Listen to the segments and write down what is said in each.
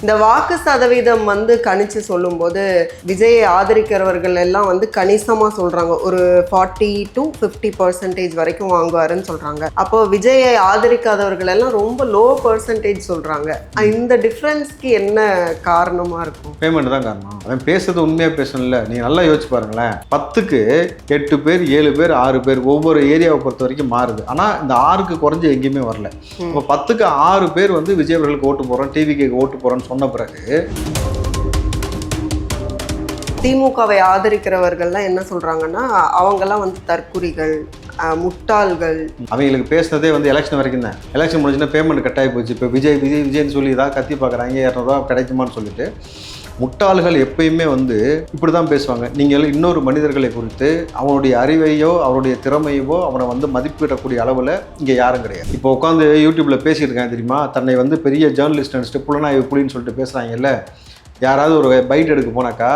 இந்த வாக்கு சதவீதம் கணிச்சு சொல்லும்போது விஜயை ஆதரிக்கிறவர்கள் எல்லாம் கணிசமா சொல்றாங்க. ஒரு 40 to 50% வரைக்கும் வாங்குவாருன்னு சொல்றாங்க. அப்போ விஜயை ஆதரிக்காதவர்கள் எல்லாம் ரொம்ப லோ பர்சன்டேஜ் சொல்றாங்க. இந்த டிஃபரன்ஸ்க்கு என்ன காரணமா இருக்கும்? பேமெண்ட் தான் காரணம். அவன் பேசுறது உண்மையா பேசணும்ல. நீ நல்லா யோசிச்சு பாருங்களேன். 10க்கு 8 பேர் 7 பேர் 6 பேர் ஒவ்வொரு ஏரியாவை பொறுத்த வரைக்கும் மாறுது. ஆனா இந்த 6க்கு குறைஞ்சு எங்கேயுமே வரல. இப்போ 10க்கு 6 பேர் விஜய் அவர்களுக்கு ஓட்டு போறோம், டிவிக்கு ஓட்டு போறோம் சொன்ன பிறகு திமுகவை ஆதரிக்கிறவர்கள்லாம் என்ன சொல்றாங்கன்னா, அவங்கெல்லாம் தற்குறிகள், முட்டாள்கள். அவங்களுக்கு பேசுனதே எலெக்ஷன் வரைக்கும் தான். எலெக்ஷன் முடிஞ்சுன்னா பேமெண்ட் கட் ஆகி போச்சு. இப்போ விஜய்னு சொல்லி ஏதாவது கத்தி பார்க்குறாங்க, 200 ரூபா கிடைக்குமான்னு சொல்லிட்டு முட்டாள்கள் எப்பயுமே இப்படி தான் பேசுவாங்க. நீங்கள் இன்னொரு மனிதர்களை குறித்து அவனுடைய அறிவையோ அவருடைய திறமையோ அவனை மதிப்பிடக்கூடிய அளவில் இங்கே யாரும் கிடையாது. இப்போ உட்காந்து யூடியூப்பில் பேசிட்டு இருக்காங்க தெரியுமா, தன்னை பெரிய ஜேர்னலிஸ்ட் நினச்சிட்டு புலனாய்வு புலின்னு சொல்லிட்டு பேசுகிறாங்கல்ல. யாராவது ஒரு பைட் எடுக்க போனாக்கா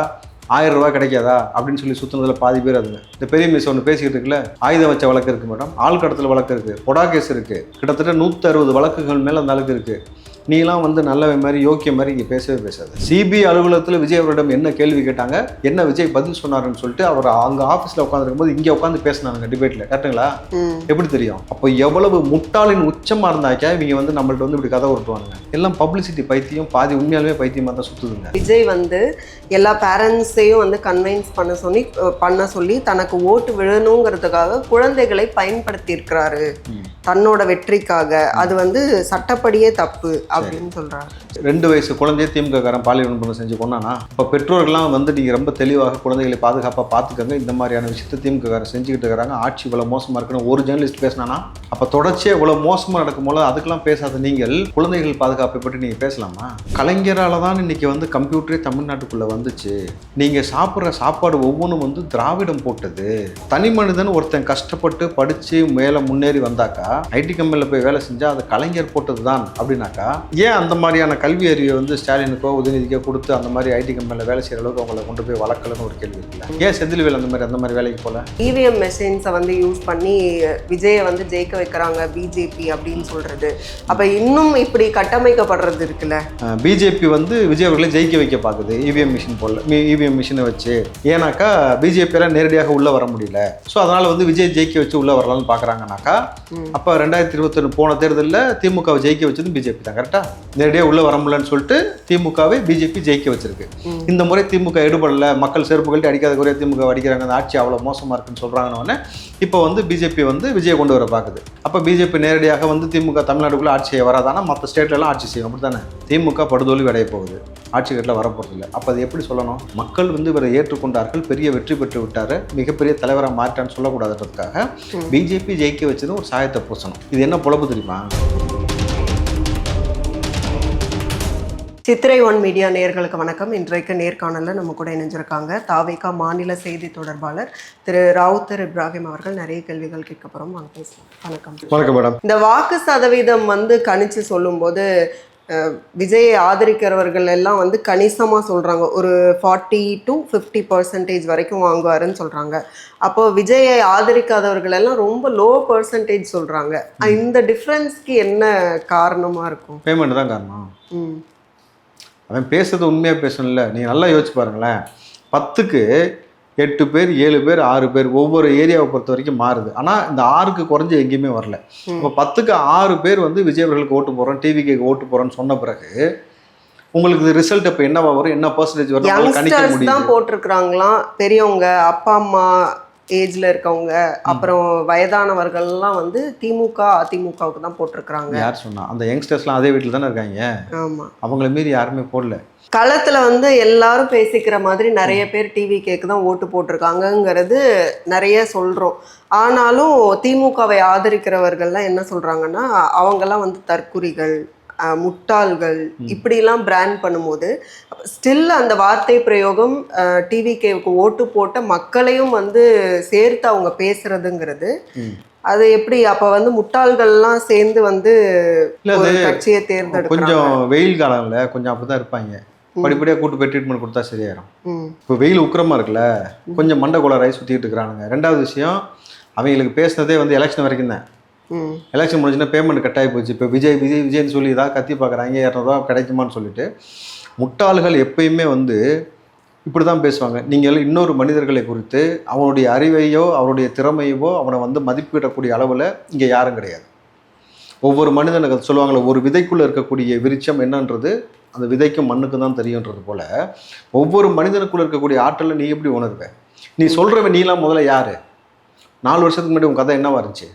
1000 ரூபா கிடைக்காதா அப்படின்னு சொல்லி சுற்றுனதில் பாதி பேர் அதுங்க. இந்த பெரிய மிஸ் ஒன்று பேசிக்கிட்டு இருக்குல்ல, ஆயுதம் வச்ச வழக்கு இருக்குது மேடம், ஆள் கடத்தல் வழக்கு இருக்குது, பொடா கேஸ் இருக்குது, கிட்டத்தட்ட 160 வழக்குகள் மேலே அந்த அளவுக்கு இருக்குது. நீலாம் நல்ல மாதிரி யோக்கிய மாதிரி இங்கே பேசவே பேசாது. சிபிஐ அலுவலகத்தில் விஜய் அவரிடம் என்ன கேள்வி கேட்டாங்க, என்ன விஜய் பதில் சொன்னாருன்னு சொல்லிட்டு அவர் அங்கே ஆஃபீஸில் உட்காந்துருக்கும் போது இங்கே உட்காந்து பேசினாங்க டிபேட்டில். கரெக்டுங்களா? எப்படி தெரியும்? அப்போ எவ்வளவு முட்டாளின் உச்சமாக இருந்தாக்கா இவங்க நம்மள்ட்ட இப்படி கதை உருட்டுவாங்க. எல்லாம் பப்ளிசிட்டி பைத்தியம், பாதி உண்மையாலுமே பைத்தியமாக தான் சுற்றுதுங்க. விஜய் எல்லா பேரண்ட்ஸையும் கன்வின்ஸ் பண்ண சொல்லி தனக்கு ஓட்டு விழணுங்கிறதுக்காக குழந்தைகளை பயன்படுத்தி இருக்கிறாரு தன்னோட வெற்றிக்காக. அது சட்டப்படியே தப்பு அப்படின்னு சொல்றாரு. 2 வயசு குழந்தைய திமுக காரன் பாலியல் வன்கொடுமை செஞ்சு கொண்டானா, இப்போ பெற்றோர்கள்லாம் நீங்க ரொம்ப தெளிவாக குழந்தைகளை பாதுகாப்பாக பார்த்துக்கங்க, இந்த மாதிரியான விஷயத்தை திமுக காரன் செஞ்சுக்கிட்டு இருக்கிறாங்க, ஆட்சி இவ்வளோ மோசமாக இருக்குன்னு ஒரு ஜேர்னலிஸ்ட் பேசினானா, அப்போ தொடர்ச்சியாக இவ்வளோ மோசமாக நடக்கும் போது அதுக்கெல்லாம் பேசாத நீங்கள் குழந்தைகள் பாதுகாப்பை பற்றி நீங்கள் பேசலாமா? கலைஞரால் தான் இன்னைக்கு கம்ப்யூட்டரே தமிழ்நாட்டுக்குள்ளே வந்துச்சு. நீங்கள் சாப்பிட்ற சாப்பாடு ஒவ்வொன்றும் திராவிடம் போட்டது. தனி மனிதன் ஒருத்தன் கஷ்டப்பட்டு படித்து மேலே முன்னேறி வந்தாக்கா, ஐடி கம்பெனியில் போய் வேலை செஞ்சால் அது கலைஞர் போட்டது தான் அப்படின்னாக்கா, ஏன் அந்த மாதிரியான கல்வி அறிவை ஸ்டாலினுக்கோ உதயநிதிக்கோ கொடுத்து அந்த மாதிரி ஐடி கம்பெனியில் வேலை செய்கிற அளவுக்கு அவங்களை கொண்டு போய் வளர்க்கலன்னு ஒரு கேள்வி இருக்குல்ல. ஏன் செந்தில்வேல் அந்த மாதிரி வேலைக்கு போல? இவிஎம் மெஷின்ஸை யூஸ் பண்ணி விஜயை ஜெயிக்க வைக்கிறாங்க பிஜேபி அப்படின்னு சொல்றது. அப்போ இன்னும் இப்படி கட்டமைக்கப்படுறது இருக்குல்ல. பிஜேபி விஜய் அவர்களை ஜெயிக்க வைக்க பார்க்குது இவிஎம் மிஷின் போல, இவிஎம் மிஷினை வச்சு. ஏன்னாக்கா பிஜேபியெல்லாம் நேரடியாக உள்ளே வர முடியல. ஸோ அதனால் விஜய் ஜெயிக்க வச்சு உள்ளே வரலாம்னு பார்க்குறாங்கனாக்கா, அப்போ 2021 போன தேர்தலில் திமுகவை ஜெயிக்க வச்சது பிஜேபி தான். கரெக்டாக நேரடியாக உள்ளே வர முடியலன்னு சொல்லிட்டு திமுகவை பிஜேபி ஜெயிக்க வச்சிருக்கு. இந்த முறை திமுக எடுபடல, மக்கள் செருப்புகள்ட்டு அடிக்காத குறைய திமுக அடிக்கிறாங்க, அந்த ஆட்சி அவ்வளோ மோசமாக இருக்குன்னு சொல்கிறாங்கன்னு இப்போ பிஜேபி விஜயை கொண்டு வர பார்க்குது. அப்போ பிஜேபி நேரடியாக திமுக தமிழ்நாட்டுக்குள்ளே ஆட்சியை வராதானா மற்ற ஸ்டேட்லலாம் ஆட்சி செய்யும். அப்படி தானே? திமுக படுதோல்வி அடைய போகுது, ஆட்சி கட்டில் வரப்போகிறது இல்லை. அப்போ அது எப்படி சொல்லணும்? மக்கள் இவரை ஏற்றுக்கொண்டார்கள், பெரிய வெற்றி பெற்று விட்டார், மிகப்பெரிய தலைவராக மாற்றான்னு சொல்லக்கூடாதுன்றதுக்காக பிஜேபி ஜெயிக்க வச்சது ஒரு சாயத்தை பூசணும். இது என்ன பொழப்பு தெரியுமா? சித்திரை ஒன் மீடியா நேயர்களுக்கு வணக்கம். இன்றைக்கு நேர்காணலில் நம்ம கூட இணைஞ்சிருக்காங்க தாவேகா மாநில செய்தி தொடர்பாளர் திரு ராவுத்தர் இப்ராஹிம் அவர்கள். நிறைய கேள்விகள் கேட்க போகிறோம், வாங்க பேசலாம். வணக்கம். வணக்கம் மேடம். இந்த வாக்கு சதவீதம் கணிச்சு சொல்லும்போது விஜயை ஆதரிக்கிறவர்கள் எல்லாம் கணிசமாக சொல்கிறாங்க. ஒரு 40 to 50% வரைக்கும் வாங்குவாருன்னு சொல்கிறாங்க. அப்போ விஜயை ஆதரிக்காதவர்கள் எல்லாம் ரொம்ப லோ பர்சன்டேஜ் சொல்கிறாங்க. இந்த டிஃப்ரென்ஸ்க்கு என்ன காரணமாக இருக்கும்? பேமெண்ட் தான் காரணம். அவன் பேசுறது உண்மையாக பேசணும்ல. நீ நல்லா யோசிச்சு பாருங்களேன். 10க்கு 8 பேர் 7 பேர் 6 பேர் ஒவ்வொரு ஏரியாவை பொறுத்த வரைக்கும் மாறுது. ஆனால் இந்த 6க்கு குறைஞ்சு எங்கேயுமே வரல. இப்போ 10க்கு 6 பேர் விஜய் அவர்களுக்கு ஓட்டு போகிறோம், டிவிக்கு ஓட்டு போகிறோன்னு சொன்ன பிறகு உங்களுக்கு ரிசல்ட் இப்போ என்னவா வரும், என்ன பர்சன்டேஜ் வரும் கணிக்க முடியும். தான் போட்டிருக்கிறாங்களாம் பெரியவங்க, அப்பா அம்மா ஏஜ்ல இருக்கவங்க, அப்புறம் வயதானவர்கள்லாம் திமுக அதிமுகவுக்கு தான் போட்டிருக்கிறாங்க. யார் சொன்னா? அந்த யங்ஸ்டர்ஸ்லாம் அதே வீட்டில் தானே இருக்காங்க. ஆமா, அவங்கள மீறி யாருமே போடல. களத்துல எல்லாரும் பேசிக்கிற மாதிரி நிறைய பேர் டிவி கேக்கு தான் ஓட்டு போட்டிருக்காங்கங்கிறது நிறைய சொல்றோம். ஆனாலும் திமுகவை ஆதரிக்கிறவர்கள்லாம் என்ன சொல்றாங்கன்னா, அவங்கெல்லாம் தற்குறிகள், முட்டாள்கள், இப்படிலாம் பிராண்ட் பண்ணும்போது ஸ்டில் அந்த வார்த்தை பிரயோகம் டிவிகேவுக்கு ஓட்டு போட்ட மக்களையும் சேர்த்து அவங்க பேசுறதுங்கிறது, அது எப்படி? அப்ப முட்டாள்கள்லாம் சேர்ந்து கட்சியை தேர்ந்தெடுக்க கொஞ்சம் வெயில் காலம்ல கொஞ்சம் அப்படிதான் இருப்பாங்க. படிப்படியாக கூட்டு போய் ட்ரீட்மெண்ட் கொடுத்தா சரியாயிரும். இப்போ வெயில் உக்கிரமா இருக்குல்ல, கொஞ்சம் மண்டை கோளாறாய் சுற்றிட்டு இருக்கிறானுங்க. 2வது விஷயம், அவங்களுக்கு பேசுனதே எலெக்ஷன் வரைக்கும் தான். எலெக்ஷன் முடிஞ்சுன்னா பேமெண்ட் கட் ஆகி போச்சு, இப்போ விஜய்னு சொல்லி ஏதாவது கத்தி பார்க்குறாங்க, 200 ரூபா கிடைக்குமான்னு சொல்லிட்டு. முட்டாள்கள் எப்பயுமே வந்து இப்படி தான் பேசுவாங்க. நீங்கள் இன்னொரு மனிதர்களை குறித்து அவனுடைய அறிவையோ அவருடைய திறமையவோ அவனை வந்து மதிப்பிடக்கூடிய அளவில் இங்கே யாரும் கிடையாது. ஒவ்வொரு மனிதனுக்கு சொல்லுவாங்களே, ஒரு விதைக்குள்ளே இருக்கக்கூடிய விருட்சம் என்னன்றது அந்த விதைக்கும் மண்ணுக்கும் தான் தெரியுன்றது போல், ஒவ்வொரு மனிதனுக்குள்ளே இருக்கக்கூடிய ஆற்றலை நீ எப்படி உணர்வே? நீ சொல்கிறவன் நீலாம் முதல்ல யார்? 4 வருஷத்துக்கு முன்னாடி உன் கதை என்னவா இருந்துச்சு?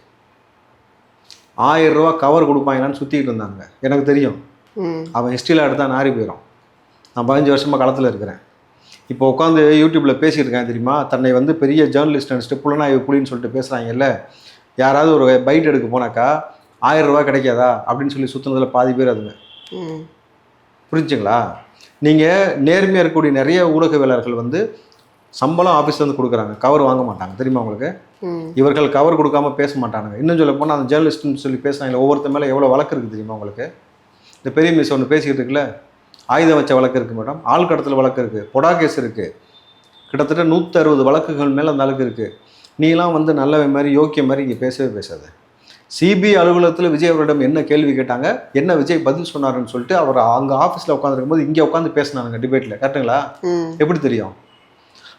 1000 ரூபா கவர் கொடுப்பாங்களான்னு சுற்றிக்கிட்டு இருந்தாங்க. எனக்கு தெரியும். அவன் ஹிஸ்ட்ரியில் எடுத்தால் நாரி போயிடும். நான் 15 வருஷமாக களத்தில் இருக்கிறேன். இப்போ உட்காந்து யூடியூப்பில் பேசிகிட்டு இருக்கேன் தெரியுமா? தன்னை வந்து பெரிய ஜேர்னலிஸ்ட் நினச்சிட்டு புலனாய்வு புலின்னு சொல்லிட்டு பேசுகிறாங்கல்ல. யாராவது ஒரு பைட் எடுக்க போனாக்கா 1000 ரூபா கிடைக்காதா அப்படின்னு சொல்லி சுற்றுனதில் பாதி பேர் அதுங்க. புரிஞ்சுங்களா? நீங்கள் நேர்மையாக இருக்கக்கூடிய நிறைய ஊடகவியலாளர்கள் வந்து சம்பளம் ஆஃபீஸ்லேருந்து கொடுக்குறாங்க, கவர் வாங்க மாட்டாங்க தெரியுமா உங்களுக்கு? இவர்கள் கவர் கொடுக்காம பேச மாட்டாங்க. இன்னும் சொல்ல போனால் அந்த ஜேர்னலிஸ்ட்னு சொல்லி பேசுகிறாங்க, ஒவ்வொருத்த மேலே எவ்வளோ வழக்கு இருக்குது தெரியுமா உங்களுக்கு? இந்த பெரிய மிஸ் ஒன்று பேசிக்கிட்டு இருக்குல்ல, ஆயுதம் வச்ச வழக்கு இருக்குது மேடம், ஆள் கடத்தல் வழக்கு இருக்குது, பொடா கேஸ் இருக்குது, கிட்டத்தட்ட 160 வழக்குகள் மேலே அந்த அளவுக்கு இருக்குது. நீலாம் வந்து நல்ல மாதிரி யோக்கிய மாதிரி இங்கே பேசவே பேசாது. சிபிஐ அலுவலகத்தில் விஜய் அவரிடம் என்ன கேள்வி கேட்டாங்க, என்ன விஜய் பதில் சொன்னாருன்னு சொல்லிட்டு அவர் அங்கே ஆஃபீஸில் உட்காந்துருக்கும் போது இங்கே உட்காந்து பேசினாங்க டிபேட்டில். கரெக்டுங்களா? எப்படி தெரியும்?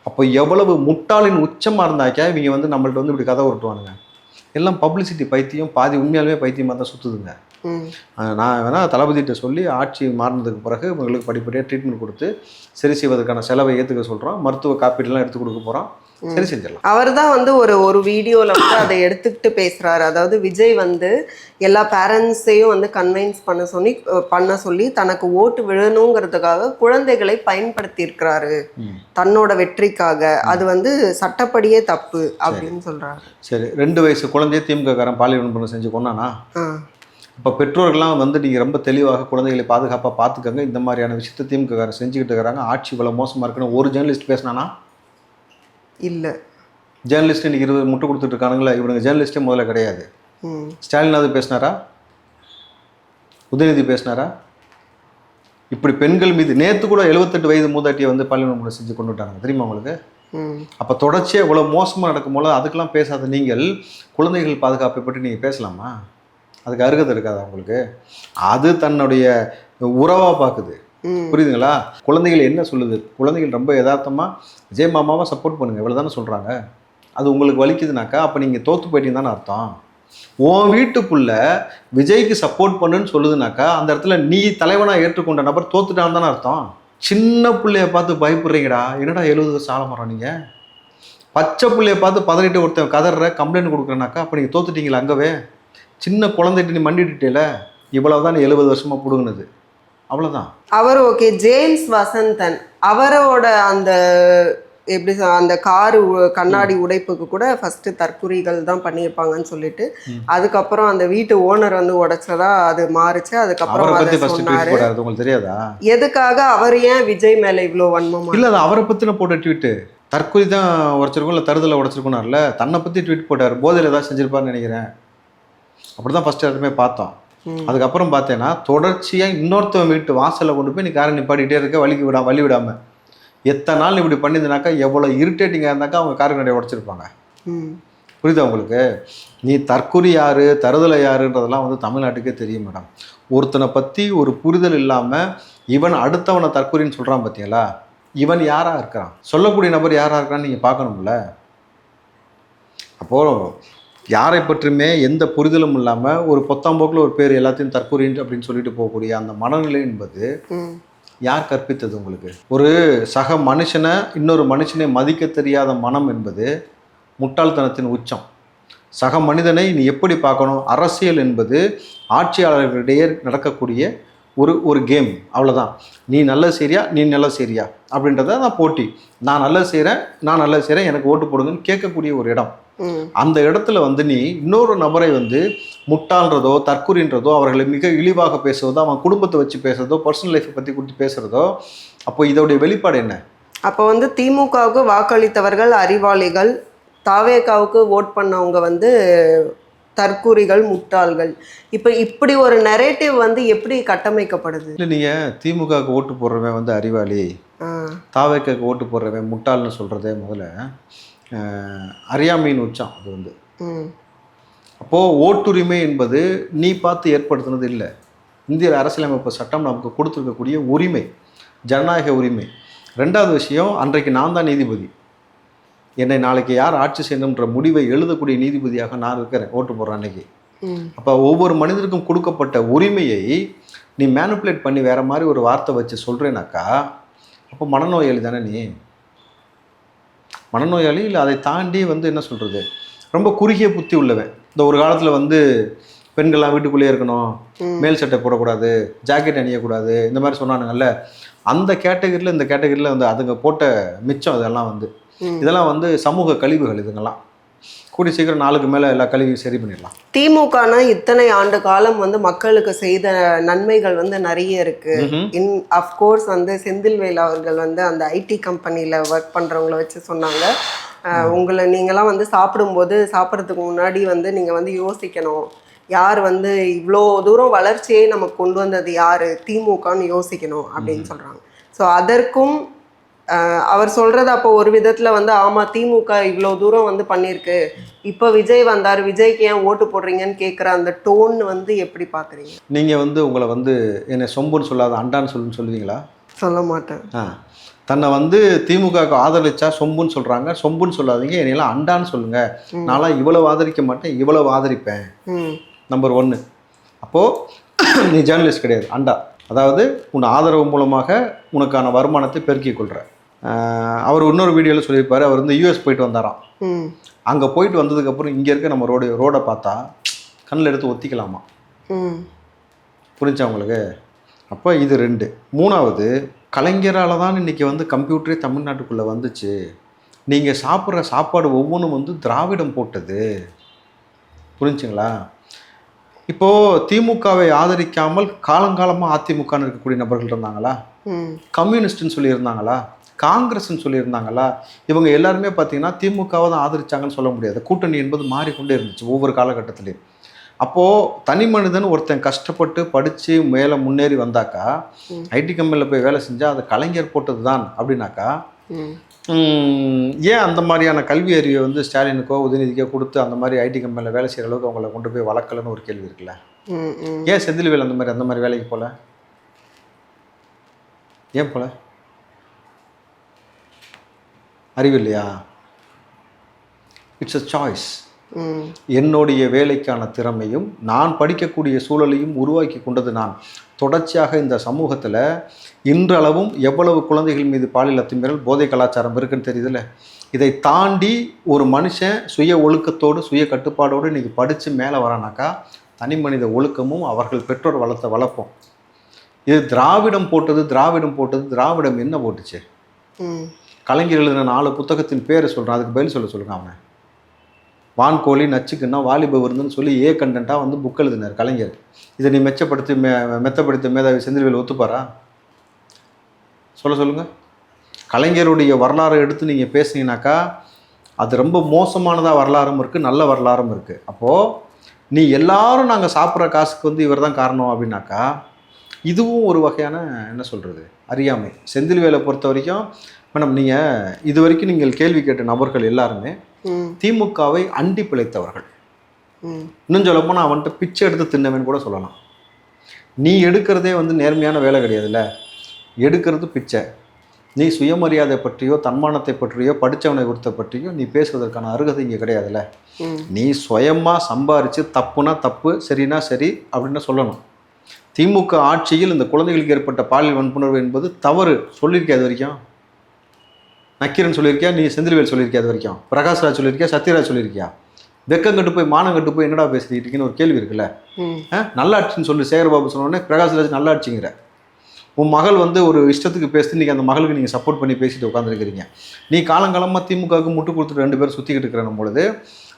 அப்போ எவ்வளவு முட்டாளின் உச்சமாக இருந்தாக்கா இவங்க வந்து நம்மள்ட்ட வந்து இப்படி கதை உருட்டுவானுங்க. எல்லாம் பப்ளிசிட்டி பைத்தியம், பாதி உண்மையாலுமே பைத்தியமாக தான் சுற்றுதுங்க. நான் வேணால் தளபதிகிட்ட சொல்லி ஆட்சி மாறினதுக்கு பிறகு இவங்களுக்கு படிப்படியாக ட்ரீட்மெண்ட் கொடுத்து சரி செய்வதற்கான செலவை ஏற்றுக்க சொல்கிறோம், மருத்துவ காப்பீடுலாம் எடுத்து கொடுக்க போகிறோம், சரி செஞ்சிடலாம். அவர் தான் வந்து ஒரு வீடியோவில் வந்து அதை எடுத்துக்கிட்டு பேசுகிறாரு. அதாவது விஜய் வந்து எல்லா பேரண்ட்ஸையும் வந்து கன்வின்ஸ் பண்ண சொல்லி தனக்கு ஓட்டு விழணுங்கிறதுக்காக குழந்தைகளை பயன்படுத்தி இருக்கிறாரு தன்னோட வெற்றிக்காக. அது வந்து சட்டப்படியே தப்பு அப்படின்னு சொல்கிறாரு. சரி, 2 வயசு குழந்தைய திமுககாரன் பாலியல் வன்முறை செஞ்சு கொண்டானா? இப்போ பெற்றோர்கள்லாம் வந்து நீங்கள் ரொம்ப தெளிவாக குழந்தைகளை பாதுகாப்பாக பார்த்துக்கங்க, இந்த மாதிரியான விஷயத்தை திமுககாரன் செஞ்சுக்கிட்டு இருக்கிறாங்க, ஆட்சி இவ்வளோ மோசமாக இருக்குன்னு ஒரு ஜேர்னலிஸ்ட் பேசினானா? இல்லை. ஜேர்னலிஸ்ட் இன்னைக்கு 20 முட்டை கொடுத்துட்டு இருக்கானுங்களா? இவனுங்க ஜேர்னலிஸ்டே முதல்ல கிடையாது. ஸ்டாலினாவது பேசினாரா? உதயநிதி பேசினாரா? இப்படி பெண்கள் மீது நேற்று கூட 78 வயது மூதாட்டியை வந்து பாலியல் வன்முறை செஞ்சு கொண்டு விட்டாங்க தெரியுமா உங்களுக்கு? அப்போ தொடர்ச்சியாக இவ்வளோ மோசமாக நடக்கும்போது அதுக்கெல்லாம் பேசாத நீங்கள் குழந்தைகள் பாதுகாப்பை பற்றி நீங்கள் பேசலாமா? அதுக்கு அருகதை இருக்காது அவங்களுக்கு. அது தன்னுடைய உறவாக பார்க்குது. புரியுதுங்களா? குழந்தைகள் என்ன சொல்லுது? குழந்தைகள் ரொம்ப யதார்த்தமாக விஜய் மாமாவை சப்போர்ட் பண்ணுங்க இவ்வளோ தானே சொல்கிறாங்க. அது உங்களுக்கு வலிக்குதுனாக்கா அப்போ நீங்கள் தோற்று போயிட்டீங்க தானே அர்த்தம். உன் வீட்டுக்குள்ள விஜய்க்கு சப்போர்ட் பண்ணுன்னு சொல்லுதுனாக்கா அந்த இடத்துல நீ தலைவனாக ஏற்றுக்கொண்ட நபர் தோத்துட்டான்னு தானே அர்த்தம். சின்ன பிள்ளைய பார்த்து பயப்படுறீங்கடா, என்னடா 70 வருஷம் ஆலமரம் நீங்கள். பச்சை பிள்ளைய பார்த்து 18 ஒருத்தன் கதற கம்ப்ளைண்ட் கொடுக்குறேனாக்கா அப்போ நீங்கள் தோத்துட்டீங்களா? அங்கவே சின்ன குழந்தைட்டு நீ மண்டிட்டுட்டேல, இவ்வளவு தான் 70 வருஷமாக பிடுங்கினது, அவ்வளோதான். அவர் ஓகே. ஜேம்ஸ் வசந்தன் அவரோட அந்த எப்படி அந்த காரு கண்ணாடி உடைப்புக்கு கூட ஃபர்ஸ்ட் தற்குறிகள் தான் பண்ணியிருப்பாங்கன்னு சொல்லிட்டு அதுக்கப்புறம் அந்த வீட்டு ஓனர் வந்து உடைச்சதா அது மாறுச்சு. அதுக்கப்புறம் உங்களுக்கு தெரியாதா எதுக்காக அவர் ஏன் விஜய் மேல இவ்வளோ வன்மமா? இல்லை, அது அவரை பற்றின போட்ட ட்வீட்டு. தற்குறி தான் உடைச்சிருக்கும், இல்லை தருதலை உடைச்சிருக்கோம்ல, தன்னை பற்றி ட்வீட் போட்டார். போதையில் ஏதாவது செஞ்சிருப்பார்னு நினைக்கிறேன். அப்படி தான் ஃபஸ்ட்டு எல்லாருமே பார்த்தோம். அதுக்கப்புறம் பார்த்தேன்னா தொடர்ச்சியாக இன்னொருத்தவன் வீட்டு வாசலில் கொண்டு போய் நீ காரை நிப்பாட்டிகிட்டே இருக்க, வழி விடாமல். எத்தனை நாள் இப்படி பண்ணியிருந்தாக்கா எவ்வளோ இரிட்டேட்டிங்காக இருந்தாக்கா அவங்க காருக்கு நிறைய உடச்சிருப்பாங்க. புரியுதா உங்களுக்கு? நீ தற்குறி யார், தருதலை யாருன்றதெல்லாம் வந்து தமிழ்நாட்டுக்கே தெரியும் மேடம். ஒருத்தனை பற்றி ஒரு புரிதல் இல்லாமல் இவன் அடுத்தவனை தற்குறின்னு சொல்கிறான் பார்த்தீங்களா? இவன் யாராக இருக்கிறான், சொல்லக்கூடிய நபர் யாராக இருக்கிறான்னு நீங்கள் பார்க்கணும்ல. அப்போது யாரை பற்றியுமே எந்த புரிதலும் இல்லாமல் ஒரு பொத்தாம்போக்கில் ஒரு பேர் எல்லாத்தையும் தற்கொலை அப்படின்னு சொல்லிட்டு போகக்கூடிய அந்த மனநிலை என்பது யார் கற்பித்தது உங்களுக்கு? ஒரு சக மனுஷனை இன்னொரு மனுஷனை மதிக்க தெரியாத மனம் என்பது முட்டாள்தனத்தின் உச்சம். சக மனிதனை நீ எப்படி பார்க்கணும்? அரசியல் என்பது ஆட்சியாளர்களிடையே நடக்கக்கூடிய ஒரு கேம், அவ்வளோதான். நீ நல்லது செய்றியா, நீ நல்லது செய்றியா அப்படின்றத நான் போட்டி. நான் நல்லது செய்கிறேன் எனக்கு ஓட்டு போடுங்கன்னு கேட்கக்கூடிய ஒரு இடம். அந்த இடத்துல வந்து நீ இன்னொரு நபரை வந்து முட்டாள்ன்றதோ தற்குறின்றதோ அவர்களை மிக இழிவாக பேசுவதோ அவன் குடும்பத்தை வச்சு பேசுறதோ பர்சனல் லைஃப்பை பற்றி கொடுத்து பேசுறதோ, அப்போ இதோடைய வெளிப்பாடு என்ன? அப்போ வந்து திமுகவுக்கு வாக்களித்தவர்கள் அறிவாளிகள், தாவேகாவுக்கு ஓட் பண்ணவங்க வந்து தற்குறிகள், முட்டாள்கள். இப்போ இப்படி ஒரு நரேட்டிவ் வந்து எப்படி கட்டமைக்கப்படுது? இல்லை, நீங்கள் திமுகவுக்கு ஓட்டு போடுறவன் வந்து அறிவாளி, தாவேகாவுக்கு ஓட்டு போடுறவன் முட்டாள்னு சொல்கிறதே முதல்ல அறியாமையின் உச்சம். அது வந்து அப்போது ஓட்டுரிமை என்பது நீ பார்த்து ஏற்படுத்தினது இல்லை. இந்திய அரசியலமைப்பு சட்டம் நமக்கு கொடுத்துருக்கக்கூடிய உரிமை, ஜனநாயக உரிமை. ரெண்டாவது விஷயம், அன்றைக்கு நான் தான் நீதிபதி. என்னை நாளைக்கு யார் ஆட்சி செய்யணுன்ற முடிவை எழுதக்கூடிய நீதிபதியாக நான் இருக்கிறேன் ஓட்டு போடுறேன் அன்னைக்கு. அப்போ ஒவ்வொரு மனிதருக்கும் கொடுக்கப்பட்ட உரிமையை நீ மேனிப்புலேட் பண்ணி வேற மாதிரி ஒரு வார்த்தை வச்சு சொல்கிறேனாக்கா அப்போ மனநோயாளி தானே நீ? மனநோயாளி இல்லை, அதை தாண்டி என்ன சொல்கிறது, ரொம்ப குறுகிய புத்தி உள்ளவன். இந்த ஒரு காலத்தில் பெண்கள்லாம் வீட்டுக்குள்ளேயே இருக்கணும், மேல் சட்டை போடக்கூடாது, ஜாக்கெட் அணியக்கூடாது, இந்த மாதிரி சொன்னானுங்கல்ல, அந்த கேட்டகரியில் இந்த கேட்டகரியில் அதுங்க போட்ட மிச்சம் இதெல்லாம் இதெல்லாம் சமூக கழிவுகள். இதுங்கெல்லாம் கூடி சீக்கிரம் 4க்கு மேலே எல்லா கழிவையும் சரி பண்ணிடலாம். திமுகனா இத்தனை ஆண்டு காலம் மக்களுக்கு செய்த நன்மைகள் நிறைய இருக்கு. அஃப்கோர்ஸ் செந்தில்வேல் அவர்கள் அந்த ஐடி கம்பெனியில் ஒர்க் பண்ணுறவங்கள வச்சு சொன்னாங்க, உங்களை நீங்களாம் சாப்பிடும்போது சாப்பிட்றதுக்கு முன்னாடி நீங்கள் யோசிக்கணும், யார் இவ்வளோ தூரம் வளர்ச்சியை நமக்கு கொண்டு வந்தது யார், திமுகன்னு யோசிக்கணும் அப்படின்னு சொல்கிறாங்க. ஸோ அதற்கும் அவர் சொல்கிறது அப்போ ஒரு விதத்தில் ஆமாம் திமுக இவ்வளோ தூரம் பண்ணியிருக்கு, இப்போ விஜய் வந்தார், விஜய்க்கு ஏன் ஓட்டு போடுறீங்கன்னு கேட்குற அந்த டோன் எப்படி பார்க்குறீங்க? நீங்கள் உங்களை என்னை சொம்புன்னு சொல்லாத அண்டான்னு சொல்லுவீங்களா? சொல்ல மாட்டேன். தன்னை திமுகவுக்கு ஆதரிச்சா சொம்புன்னு சொல்கிறாங்க, சொம்புன்னு சொல்லாதீங்க, என்னையெல்லாம் அண்டான்னு சொல்லுங்கள், நான்லாம் இவ்வளவு ஆதரிக்க மாட்டேன், இவ்வளவு ஆதரிப்பேன். நம்பர் 1. அப்போது நீ ஜேர்னலிஸ்ட் கிடையாது, அண்டா. அதாவது உன் ஆதரவு மூலமாக உனக்கான வருமானத்தை பெருக்கிக் கொள்கிற. அவர் இன்னொரு வீடியோவில் சொல்லியிருப்பார், அவர் யூஎஸ் போயிட்டு வந்தாராம். அங்கே போயிட்டு வந்ததுக்கப்புறம் இங்கே இருக்க நம்ம ரோடை பார்த்தா கண்ணில் எடுத்து ஒத்திக்கலாமா? புரிஞ்சா உங்களுக்கு? அப்போ இது 2. 3வது, கலைஞரால் தான் இன்றைக்கி கம்ப்யூட்டரே தமிழ்நாட்டுக்குள்ளே வந்துச்சு. நீங்கள் சாப்பிட்ற சாப்பாடு ஒவ்வொன்றும் திராவிடம் போட்டது. புரிஞ்சுங்களா? இப்போது திமுகவை ஆதரிக்காமல் காலங்காலமாக அதிமுகன்னு இருக்கக்கூடிய நபர்கள் இருந்தாங்களா? கம்யூனிஸ்ட்னு சொல்லியிருந்தாங்களா? காங்கிரஸ்ன்னு சொல்லியிருந்தாங்களா? இவங்க எல்லாருமே பார்த்தீங்கன்னா திமுகவை தான் ஆதரிச்சாங்கன்னு சொல்ல முடியாது. கூட்டணி என்பது மாறிக்கொண்டே இருந்துச்சு ஒவ்வொரு காலகட்டத்திலையும். அப்போது தனி மனிதன் ஒருத்தன் கஷ்டப்பட்டு படித்து மேலே முன்னேறி வந்தாக்கா, ஐடி கம்பெனியில் போய் வேலை செஞ்சால் அது கலைஞர் போட்டது தான் அப்படின்னாக்கா, ஏன் அந்த மாதிரியான கல்வி அறிவை ஸ்டாலினுக்கோ உதயநிதிக்கோ கொடுத்து அந்த மாதிரி ஐடி கம்பெனியில் வேலை செய்கிற அளவுக்கு அவங்கள கொண்டு போய் வளர்க்கலன்னு ஒரு கேள்வி இருக்குல்ல. ஏன் செந்தில்வேல் அந்த மாதிரி வேலைக்கு போகல? ஏன் போல? அறிவு இல்லையா? It's a choice. என்னுடைய வேலைக்கான திறமையும் நான் படிக்கக்கூடிய சூழலையும் உருவாக்கி கொண்டது நான். தொடர்ச்சியாக இந்த சமூகத்தில் இன்றளவும் எவ்வளவு குழந்தைகள் மீது பாலியல் அத்துமீறல், போதை கலாச்சாரம் இருக்குன்னு தெரியுதுல்ல. இதை தாண்டி ஒரு மனுஷன் சுய ஒழுக்கத்தோடு சுய கட்டுப்பாடோடு இன்றைக்கி படித்து மேலே வரானாக்கா தனி மனித ஒழுக்கமும் அவர்கள் பெற்றோர் வளர்த்த வளர்ப்போம். இது திராவிடம் போட்டது, திராவிடம் என்ன போட்டுச்சு? கலைஞர் எழுதின 4 புத்தகத்தின் பேரை சொல்கிறான், அதுக்கு பதில் சொல்லுங்க. அவனை வான்கோழி, நச்சுக்குன்னா, வாலிப விருந்துன்னு சொல்லி கண்டென்ட்டாக புக் எழுதினார் கலைஞர். இதை நீ மெத்தப்படுத்த மேதாவி செந்தில்வேல் ஒத்துப்பாரா? சொல்லுங்கள். கலைஞருடைய வரலாறை எடுத்து நீங்கள் பேசுனீங்கனாக்கா அது ரொம்ப மோசமானதாக வரலாறும் இருக்குது, நல்ல வரலாறும் இருக்குது. அப்போது நீ எல்லாரும் நாங்கள் சாப்பிட்ற காசுக்கு இவர் தான் காரணம் அப்படின்னாக்கா இதுவும் ஒரு வகையான என்ன சொல்கிறது அறியாமை. செந்தில்வேலை பொறுத்த வரைக்கும் மேடம், நீங்கள் இது வரைக்கும் நீங்கள் கேள்வி கேட்ட நபர்கள் எல்லாருமே திமுகவை அண்டி பிழைத்தவர்கள். இன்னும் சொல்லப்போனால் அவன்கிட்ட பிச்சை எடுத்து தின்னவன் கூட சொல்லலாம். நீ எடுக்கிறதே நேர்மையான வேலை கிடையாதுல்ல, எடுக்கிறது பிச்சை. நீ சுயமரியாதை பற்றியோ தன்மானத்தை பற்றியோ படித்தவனை குறித்த பற்றியோ நீ பேசுவதற்கான அருகதை இங்கே கிடையாதுல்ல. நீ சுயமாக சம்பாரித்து தப்புனா தப்பு, சரினா சரி அப்படின்னு சொல்லணும். திமுக ஆட்சியில் இந்த குழந்தைகளுக்கு ஏற்பட்ட பாலியல் வன்புணர்வு என்பது தவறு சொல்லியிருக்கேன். அது வரைக்கும் நக்கீரன் சொல்லியிருக்கியா? நீ செந்தில்வேல் சொல்லியிருக்கியா? அது வரைக்கும் பிரகாஷ்ராஜ் சொல்லியிருக்கியா? சத்யராஜ் சொல்லியிருக்கியா? வெக்கம் கட்டு போய் மானம் கட்டு போய் என்னடா பேசிட்டு இருக்கீங்கன்னு ஒரு கேள்வி இருக்குல்ல. நல்லாட்சின்னு சொல்லி சேகர்பாபு சொன்னோடனே பிரகாஷ்ராஜ் நல்லாட்சிங்கிற. உன் மகள் ஒரு இஷ்டத்துக்கு பேசி இன்றைக்கி அந்த மகளுக்கு நீங்கள் சப்போர்ட் பண்ணி பேசிட்டு உட்காந்துருக்கிறீங்க. நீ காலங்காலமாக திமுகவுக்கு முட்டு கொடுத்துட்டு 2 பேரும் சுற்றிக்கிட்டு இருக்கிற பொழுது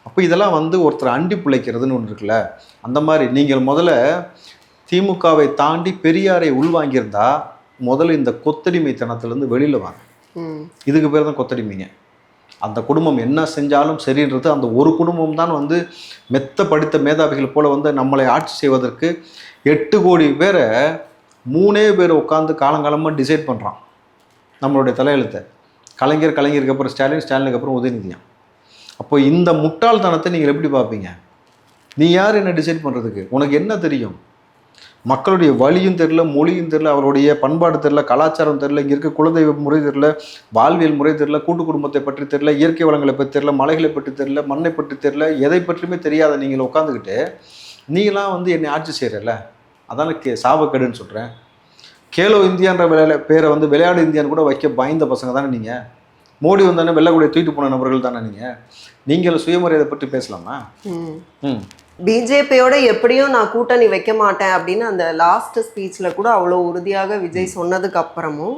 அப்போ இதெல்லாம் ஒருத்தர் அண்டி பிழைக்கிறதுன்னு ஒன்று இருக்குல்ல. அந்த மாதிரி நீங்கள் முதல்ல திமுகவை தாண்டி பெரியாரை உள்வாங்கியிருந்தா முதல்ல இந்த கொத்தடிமைத்தனத்திலேருந்து வெளியில் வாங்க. இதுக்கு பேர் தான் கொத்தடிமைங்க. அந்த குடும்பம் என்ன செஞ்சாலும் சரின்றது அந்த ஒரு குடும்பம் தான் மெத்த படித்த மேதாவிகள் போல் நம்மளை ஆட்சி செய்வதற்கு 8 கோடி பேரை 3 பேர் உட்காந்து காலங்காலமாக டிசைட் பண்ணுறான் நம்மளுடைய தலையெழுத்தை. கலைஞருக்கு அப்புறம் ஸ்டாலினுக்கு அப்புறம் உதயநிதியம். அப்போ இந்த முட்டாள்தனத்தை நீங்கள் எப்படி பார்ப்பீங்க? நீ யார் என்ன டிசைட் பண்ணுறதுக்கு? உனக்கு என்ன தெரியும்? மக்களுடைய வழியும் தெரில, மொழியும் தெரில, அவருடைய பண்பாடு தெரில, கலாச்சாரம் தெரில, இங்கே இருக்க குலதெய்வ முறை தெரில, வாழ்வியல் முறை தெரில, கூட்டு குடும்பத்தை பற்றி தெரில, இயற்கை வளங்களை பற்றி தெரில, மலைகளை பற்றி தெரில, மண்ணை பற்றி தெரில, எதை பற்றியுமே தெரியாத நீங்கள் உட்காந்துக்கிட்டு நீங்களாம் வந்து என்னை ஆட்சி செய்கிறல்ல, அதான சாபக்கேடுன்னு சொல்கிறேன். கேலோ இந்தியான்ற பேரை வந்து விளையாடு இந்தியான்னு கூட வைக்க பயந்த பசங்க தானே நீங்கள். மோடி வந்தானே வெள்ளக்கூடிய தூக்கிட்டு போன நபர்கள் தானே நீங்கள் சுயமரியாதை பற்றி பேசலாமா? பிஜேபியோட எப்படியும் நான் கூட்டணி வைக்க மாட்டேன் அப்படின்னு அந்த லாஸ்ட் ஸ்பீச்ல கூட அவ்வளோ உறுதியாக விஜய் சொன்னதுக்கு அப்புறமும்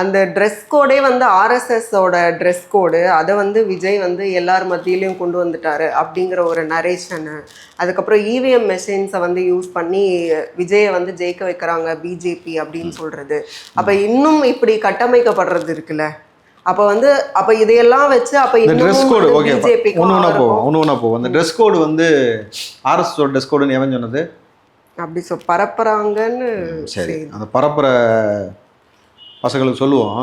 அந்த ட்ரெஸ் கோடே வந்து ஆர்எஸ்எஸோட ட்ரெஸ் கோடு, அதை வந்து விஜய் வந்து எல்லார் மத்தியிலையும் கொண்டு வந்துட்டாரு அப்படிங்கிற ஒரு நரேஷனு, அதுக்கப்புறம் இவிஎம் மெஷின்ஸை வந்து யூஸ் பண்ணி விஜயை வந்து ஜெயிக்க வைக்கிறாங்க பிஜேபி அப்படின்னு சொல்றது. அப்போ இன்னும் இப்படி கட்டமைக்கப்படுறது இருக்குல்ல, அப்போ வந்து அப்போ இதையெல்லாம் வச்சு அப்போ இந்த ட்ரெஸ் கோடு ஓகே பிஜேபிக்கு ஒன்று போவோம். அந்த ட்ரெஸ் கோடு வந்து ஆர்எஸ்எஸோட ட்ரெஸ் கோடுன்னு எவன் சொன்னது? அப்படி பரப்புறாங்கன்னு. சரி, அந்த பரப்புற பசங்களுக்கு சொல்லுவோம்.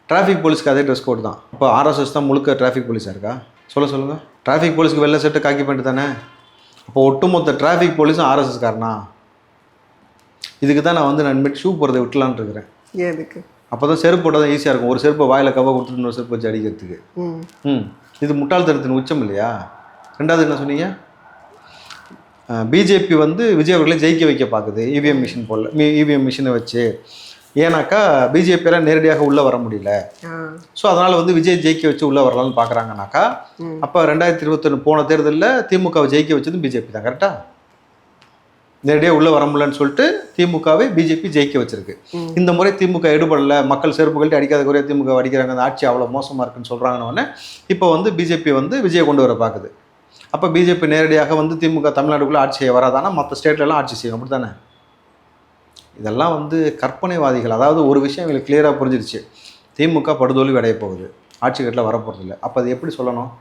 டிராஃபிக் போலீஸ்க்கு அதே ட்ரெஸ் கோடு தான். இப்போ ஆர்எஸ்எஸ் தான் முழுக்க டிராஃபிக் போலீஸாக இருக்கா? சொல்லுங்கள். டிராஃபிக் போலீஸ்க்கு வெள்ளை செட்டு காக்கி பண்ணிட்டு தானே. அப்போ ஒட்டுமொத்த டிராஃபிக் போலீஸும் ஆர்எஸ்எஸ் காரனா? இதுக்கு தான் நான் இனிமேட்டு ஷூ போகிறத விட்டுலான்னு இருக்கிறேன். எதுக்கு? அப்போ தான் செருப்பு போட்டால் தான் ஈஸியாக இருக்கும். ஒரு செருப்பை வாயில் கவ கொடுத்துட்டு இன்னொரு செருப்பு வச்சு அடிக்கிறதுக்கு. இது முட்டாள்தனத்தின் உச்சம் இல்லையா? ரெண்டாவது என்ன சொன்னீங்க? பிஜேபி வந்து விஜய் அவர்களை ஜெயிக்க வைக்க பார்க்குது இவிஎம் மிஷின் போல, இவிஎம் மிஷினை வச்சு. ஏன்னாக்கா பிஜேபியெல்லாம் நேரடியாக உள்ளே வர முடியல. ஸோ அதனால் வந்து விஜய் ஜெயிக்க வச்சு உள்ளே வரலாம்னு பார்க்குறாங்கனாக்கா, அப்போ 2021 போன தேர்தலில் திமுகவை ஜெயிக்க வச்சதும் பிஜேபி தான். கரெக்டாக நேரடியாக உள்ளே வர முடியலன்னு சொல்லிட்டு திமுகவை பிஜேபி ஜெயிக்க வச்சிருக்கு. இந்த முறை திமுக எடுபடலை, மக்கள் செருப்புகள்ட்டு அடிக்காத குறைய திமுக அடிக்கிறாங்க, அந்த ஆட்சி அவ்வளோ மோசமாக இருக்குன்னு சொல்கிறாங்கன்னு இப்போ வந்து பிஜேபி வந்து விஜயை கொண்டு வர பார்க்குது. அப்போ பிஜேபி நேரடியாக வந்து திமுக தமிழ்நாடுக்குள்ளே ஆட்சி செய்ய வராதானா மற்ற ஸ்டேட்லலாம் ஆட்சி செய்யும், அப்படி தானே? இதெல்லாம் வந்து கற்பனைவாதிகள். அதாவது ஒரு விஷயம் எங்களுக்கு கிளியராக புரிஞ்சிருச்சு, திமுக படுதோல்வி அடைய போகுது, ஆட்சி கட்டில் வரப்போகிறதில்லை. அப்போ அது எப்படி சொல்லணும்?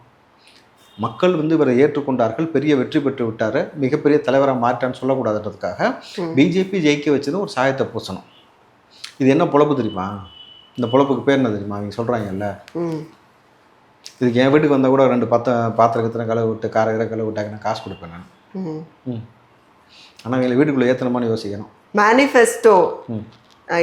மக்கள் வந்து இவரை ஏற்றுக்கொண்டார்கள், பெரிய வெற்றி பெற்று விட்டார், மிகப்பெரிய தலைவராக மாற்றான்னு சொல்லக்கூடாதுன்றதுக்காக பிஜேபி ஜெயிக்க வச்சதும் ஒரு சாயத்தை பூசணும். இது என்ன பொழப்பு தெரியுமா? இந்த பொழப்புக்கு பேர் என்ன தெரியுமா? அவங்க சொல்கிறாங்கல்ல, இதுக்கு என் வீட்டுக்கு வந்தால் கூட 2 பாத்திரக்கத்தின கழுவு விட்டு கார கழுவு விட்டாங்க, நான் காசு கொடுப்பேன் நான். ஆனால் இவங்களை வீட்டுக்குள்ளே ஏற்றணுமான்னு யோசிக்கணும். மேனிஃபெஸ்டோ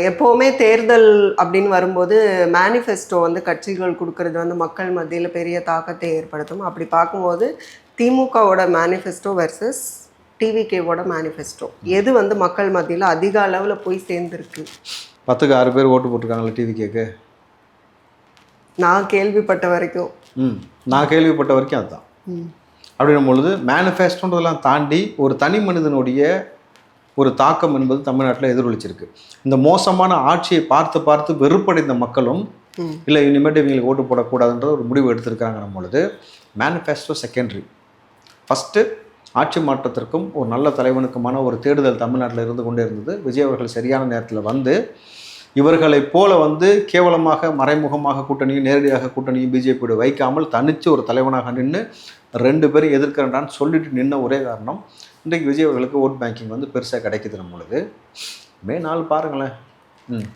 எப்போவுமே தேர்தல் அப்படின்னு வரும்போது மேனிஃபெஸ்டோ வந்து கட்சிகள் கொடுக்கறது வந்து மக்கள் மத்தியில் பெரிய தாக்கத்தை ஏற்படுத்தும். அப்படி பார்க்கும்போது திமுகவோட மேனிஃபெஸ்டோ வெர்சஸ் டிவிகேவோட மேனிஃபெஸ்டோ எது வந்து மக்கள் மத்தியில் அதிக அளவில் போய் சேர்ந்துருக்கு? 10க்கு 6 பேர் ஓட்டு போட்டிருக்காங்களா டிவிகேக்கு? நான் கேள்விப்பட்ட வரைக்கும் அதுதான். அப்படின்னும் பொழுது மேனிஃபெஸ்டோன்றதெல்லாம் தாண்டி ஒரு தனி மனிதனுடைய ஒரு தாக்கம் என்பது தமிழ்நாட்டில் எதிரொலிச்சிருக்கு. இந்த மோசமான ஆட்சியை பார்த்து வெறுப்படைந்த மக்களும் இல்லை இனிமேட்டு இவங்களுக்கு ஓட்டு போடக்கூடாதுன்ற ஒரு முடிவு எடுத்திருக்காங்கிற பொழுது மேனிஃபெஸ்டோ செகண்டரி. ஃபஸ்ட்டு ஆட்சி மாற்றத்திற்கும் ஒரு நல்ல தலைவனுக்குமான ஒரு தேடுதல் தமிழ்நாட்டில் இருந்து கொண்டே இருந்தது. விஜய் அவர்கள் சரியான நேரத்தில் வந்து இவர்களைப் போல வந்து கேவலமாக மறைமுகமாக கூட்டணியும் நேரடியாக கூட்டணியும் பிஜேபியோட வைக்காமல் தனித்து ஒரு தலைவனாக நின்று 2 பேரும் எதிர்க்கிறேன்டான்னு சொல்லிட்டு நின்ன ஒரே காரணம் இன்றைக்கு விஜய் அவர்களுக்கு ஓட் பேங்கிங் வந்து பெருசாக கிடைக்குது. நம்மளுக்கு மே 4 பாருங்களேன்.